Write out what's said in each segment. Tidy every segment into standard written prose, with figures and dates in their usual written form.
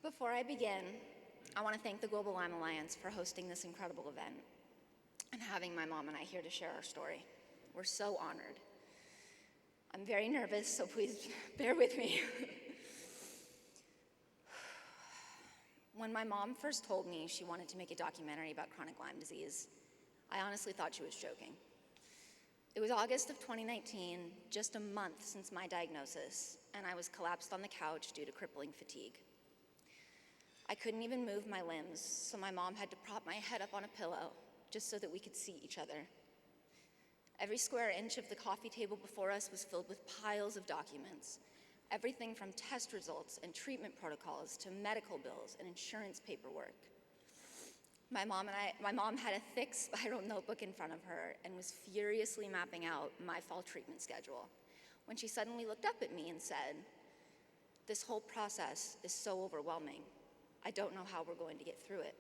Before I begin, I want to thank the Global Lyme Alliance for hosting this incredible event and having my mom and I here to share our story. We're so honored. I'm very nervous, so please bear with me. When my mom first told me she wanted to make a documentary about chronic Lyme disease, I honestly thought she was joking. It was August of 2019, just a month since my diagnosis, and I was collapsed on the couch due to crippling fatigue. I couldn't even move my limbs, so my mom had to prop my head up on a pillow just so that we could see each other. Every square inch of the coffee table before us was filled with piles of documents, everything from test results and treatment protocols to medical bills and insurance paperwork. My mom had a thick spiral notebook in front of her and was furiously mapping out my fall treatment schedule when she suddenly looked up at me and said, "This whole process is so overwhelming. I don't know how we're going to get through it."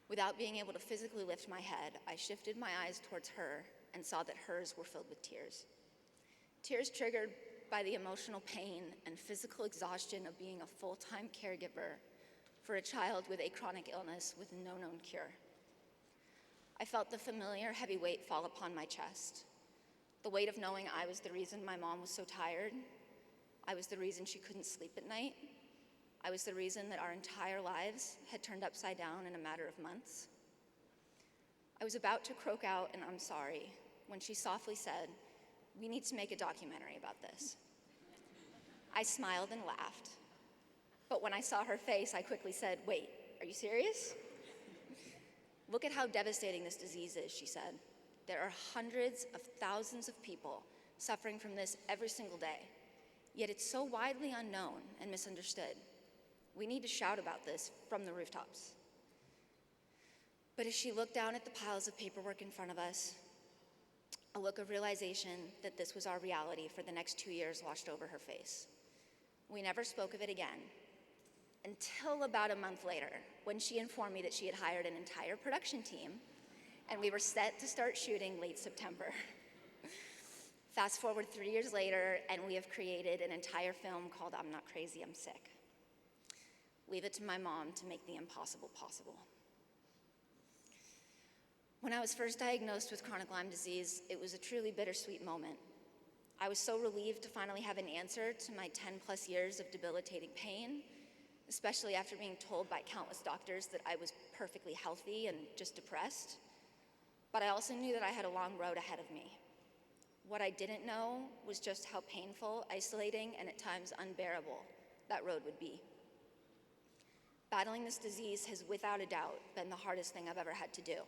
Without being able to physically lift my head, I shifted my eyes towards her and saw that hers were filled with tears. Tears triggered by the emotional pain and physical exhaustion of being a full-time caregiver for a child with a chronic illness with no known cure. I felt the familiar heavy weight fall upon my chest, the weight of knowing I was the reason my mom was so tired. I was the reason she couldn't sleep at night. I was the reason that our entire lives had turned upside down in a matter of months. I was about to croak out an "I'm sorry" when she softly said, "We need to make a documentary about this." I smiled and laughed, but when I saw her face, I quickly said, "Wait, are you serious?" "Look at how devastating this disease is," she said. "There are hundreds of thousands of people suffering from this every single day, yet it's so widely unknown and misunderstood. We need to shout about this from the rooftops." But as she looked down at the piles of paperwork in front of us, a look of realization that this was our reality for the next 2 years washed over her face. We never spoke of it again, until about a month later, when she informed me that she had hired an entire production team, and we were set to start shooting late September. Fast forward 3 years later, and we have created an entire film called "I'm Not Crazy, I'm Sick." Leave it to my mom to make the impossible possible. When I was first diagnosed with chronic Lyme disease, it was a truly bittersweet moment. I was so relieved to finally have an answer to my 10+ years of debilitating pain, especially after being told by countless doctors that I was perfectly healthy and just depressed. But I also knew that I had a long road ahead of me. What I didn't know was just how painful, isolating, and at times unbearable that road would be. Battling this disease has without a doubt been the hardest thing I've ever had to do.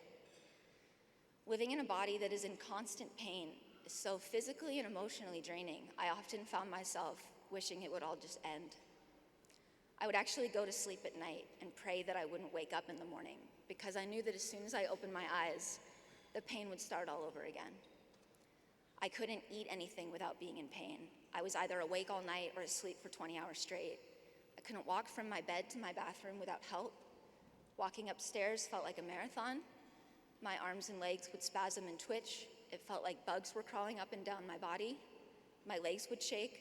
Living in a body that is in constant pain is so physically and emotionally draining, I often found myself wishing it would all just end. I would actually go to sleep at night and pray that I wouldn't wake up in the morning, because I knew that as soon as I opened my eyes, the pain would start all over again. I couldn't eat anything without being in pain. I was either awake all night or asleep for 20 hours straight. I couldn't walk from my bed to my bathroom without help. Walking upstairs felt like a marathon. My arms and legs would spasm and twitch. It felt like bugs were crawling up and down my body. My legs would shake.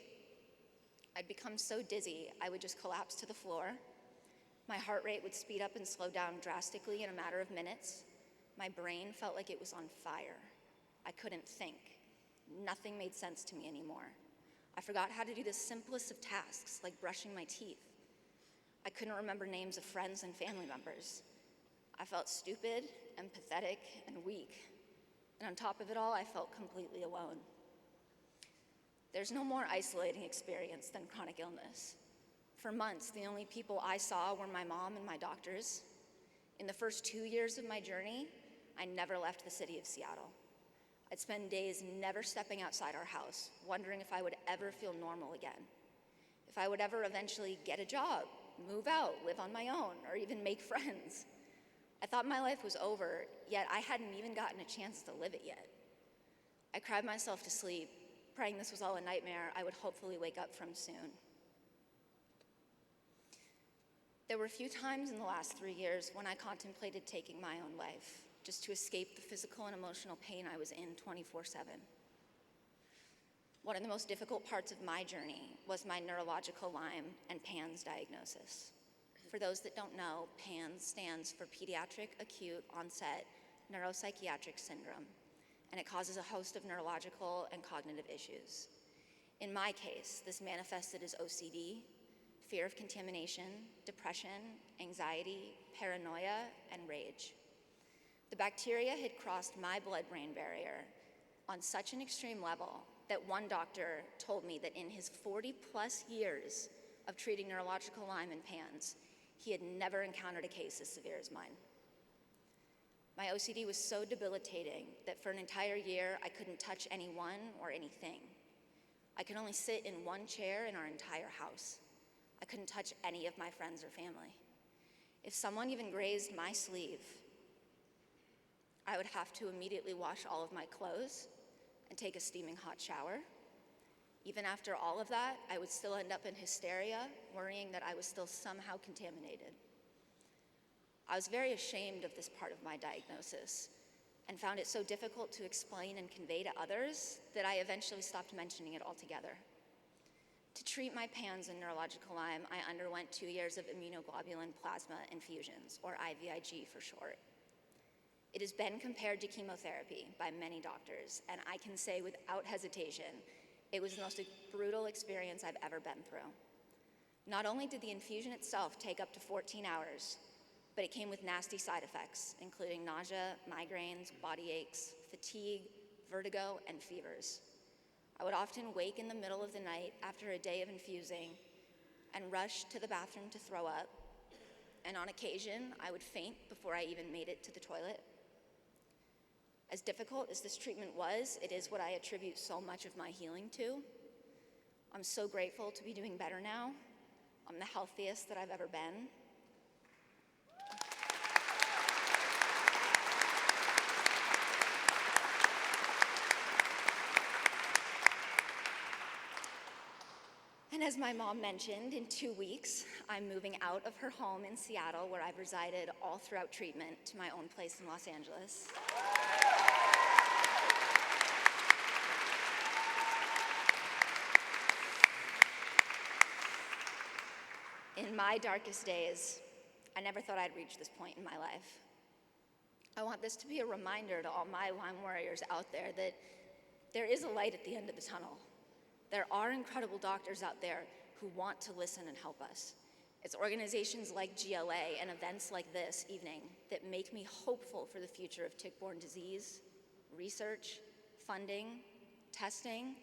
I'd become so dizzy, I would just collapse to the floor. My heart rate would speed up and slow down drastically in a matter of minutes. My brain felt like it was on fire. I couldn't think. Nothing made sense to me anymore. I forgot how to do the simplest of tasks, like brushing my teeth. I couldn't remember names of friends and family members. I felt stupid and pathetic and weak. And on top of it all, I felt completely alone. There's no more isolating experience than chronic illness. For months, the only people I saw were my mom and my doctors. In the first 2 years of my journey, I never left the city of Seattle. I'd spend days never stepping outside our house, wondering if I would ever feel normal again, if I would ever eventually get a job, move out, live on my own, or even make friends. I thought my life was over, yet I hadn't even gotten a chance to live it yet. I cried myself to sleep, praying this was all a nightmare I would hopefully wake up from soon. There were a few times in the last 3 years when I contemplated taking my own life, just to escape the physical and emotional pain I was in 24/7. One of the most difficult parts of my journey was my neurological Lyme and PANS diagnosis. For those that don't know, PANS stands for Pediatric Acute Onset Neuropsychiatric Syndrome, and it causes a host of neurological and cognitive issues. In my case, this manifested as OCD, fear of contamination, depression, anxiety, paranoia, and rage. The bacteria had crossed my blood-brain barrier on such an extreme level that one doctor told me that in his 40-plus years of treating neurological Lyme and PANS, he had never encountered a case as severe as mine. My OCD was so debilitating that for an entire year, I couldn't touch anyone or anything. I could only sit in one chair in our entire house. I couldn't touch any of my friends or family. If someone even grazed my sleeve, I would have to immediately wash all of my clothes and take a steaming hot shower. Even after all of that, I would still end up in hysteria, worrying that I was still somehow contaminated. I was very ashamed of this part of my diagnosis and found it so difficult to explain and convey to others that I eventually stopped mentioning it altogether. To treat my PANS and neurological Lyme, I underwent 2 years of immunoglobulin plasma infusions, or IVIG for short. It has been compared to chemotherapy by many doctors, and I can say without hesitation, it was the most brutal experience I've ever been through. Not only did the infusion itself take up to 14 hours, but it came with nasty side effects, including nausea, migraines, body aches, fatigue, vertigo, and fevers. I would often wake in the middle of the night after a day of infusing and rush to the bathroom to throw up, and on occasion, I would faint before I even made it to the toilet. As difficult as this treatment was, it is what I attribute so much of my healing to. I'm so grateful to be doing better now. I'm the healthiest that I've ever been. And as my mom mentioned, in 2 weeks, I'm moving out of her home in Seattle, where I've resided all throughout treatment, to my own place in Los Angeles. In my darkest days, I never thought I'd reach this point in my life. I want this to be a reminder to all my Lyme warriors out there that there is a light at the end of the tunnel. There are incredible doctors out there who want to listen and help us. It's organizations like GLA and events like this evening that make me hopeful for the future of tick-borne disease, research, funding, testing,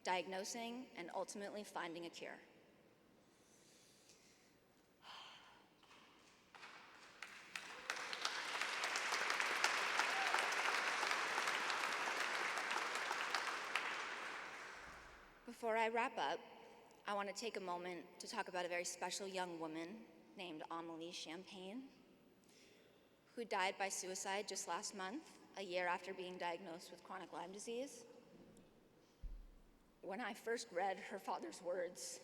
diagnosing, and ultimately finding a cure. Before I wrap up, I want to take a moment to talk about a very special young woman named Honoree Champagne, who died by suicide just last month, a year after being diagnosed with chronic Lyme disease. When I first read her father's words,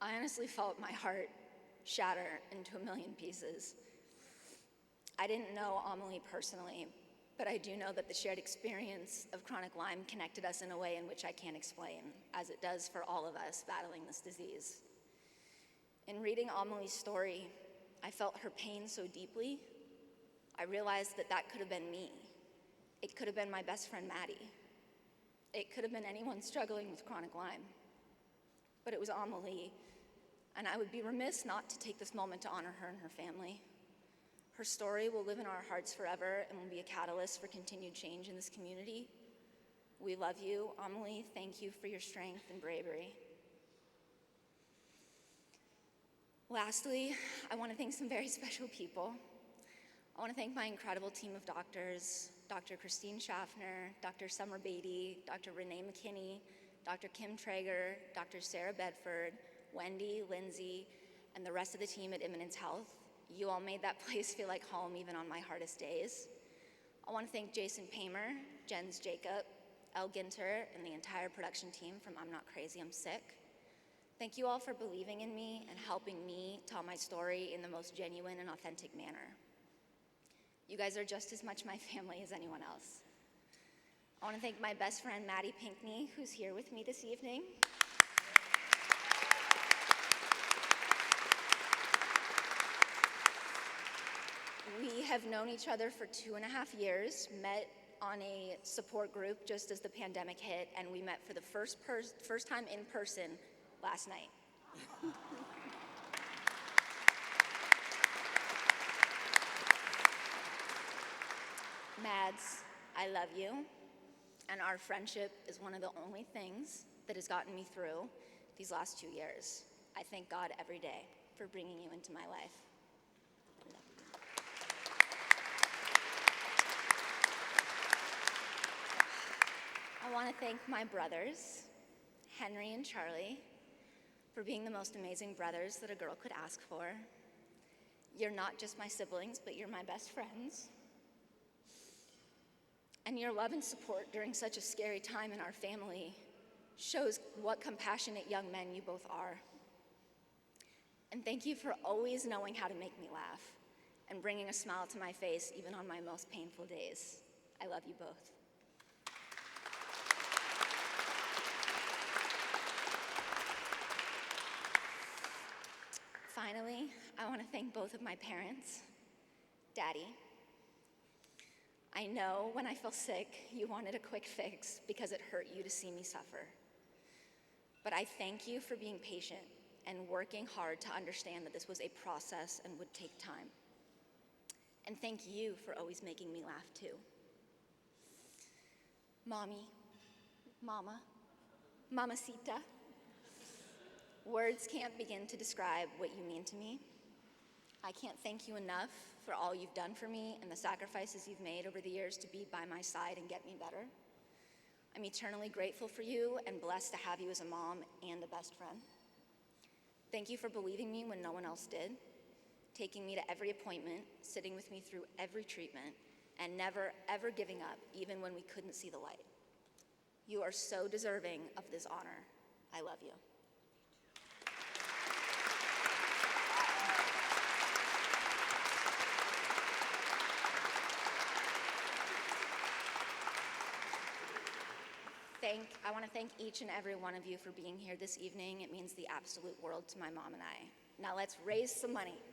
I honestly felt my heart shatter into a million pieces. I didn't know Honoree personally, but I do know that the shared experience of chronic Lyme connected us in a way in which I can't explain, as it does for all of us battling this disease. In reading Honoree's story, I felt her pain so deeply, I realized that that could have been me. It could have been my best friend, Maddie. It could have been anyone struggling with chronic Lyme. But it was Honoree, and I would be remiss not to take this moment to honor her and her family. Her story will live in our hearts forever and will be a catalyst for continued change in this community. We love you, Honoree. Thank you for your strength and bravery. Lastly, I want to thank some very special people. I want to thank my incredible team of doctors, Dr. Christine Schaffner, Dr. Summer Beatty, Dr. Renee McKinney, Dr. Kim Traeger, Dr. Sarah Bedford, Wendy, Lindsay, and the rest of the team at Imminence Health. You all made that place feel like home even on my hardest days. I want to thank Jason Paymer, Jens Jacob, Elle Ginter, and the entire production team from I'm Not Crazy, I'm Sick. Thank you all for believing in me and helping me tell my story in the most genuine and authentic manner. You guys are just as much my family as anyone else. I want to thank my best friend, Maddie Pinkney, who's here with me this evening. We have known each other for 2.5 years, met on a support group just as the pandemic hit, and we met for the first time in person last night. Mads, I love you, and our friendship is one of the only things that has gotten me through these last 2 years. I thank God every day for bringing you into my life. I want to thank my brothers, Henry and Charlie, for being the most amazing brothers that a girl could ask for. You're not just my siblings, but you're my best friends. And your love and support during such a scary time in our family shows what compassionate young men you both are. And thank you for always knowing how to make me laugh and bringing a smile to my face even on my most painful days. I love you both. Finally, I want to thank both of my parents. Daddy, I know when I fell sick, you wanted a quick fix because it hurt you to see me suffer. But I thank you for being patient and working hard to understand that this was a process and would take time. And thank you for always making me laugh too. Mommy, Mama, Mamacita. Words can't begin to describe what you mean to me. I can't thank you enough for all you've done for me and the sacrifices you've made over the years to be by my side and get me better. I'm eternally grateful for you and blessed to have you as a mom and a best friend. Thank you for believing me when no one else did, taking me to every appointment, sitting with me through every treatment, and never, ever giving up, even when we couldn't see the light. You are so deserving of this honor. I love you. I want to thank each and every one of you for being here this evening. It means the absolute world to my mom and I. Now let's raise some money.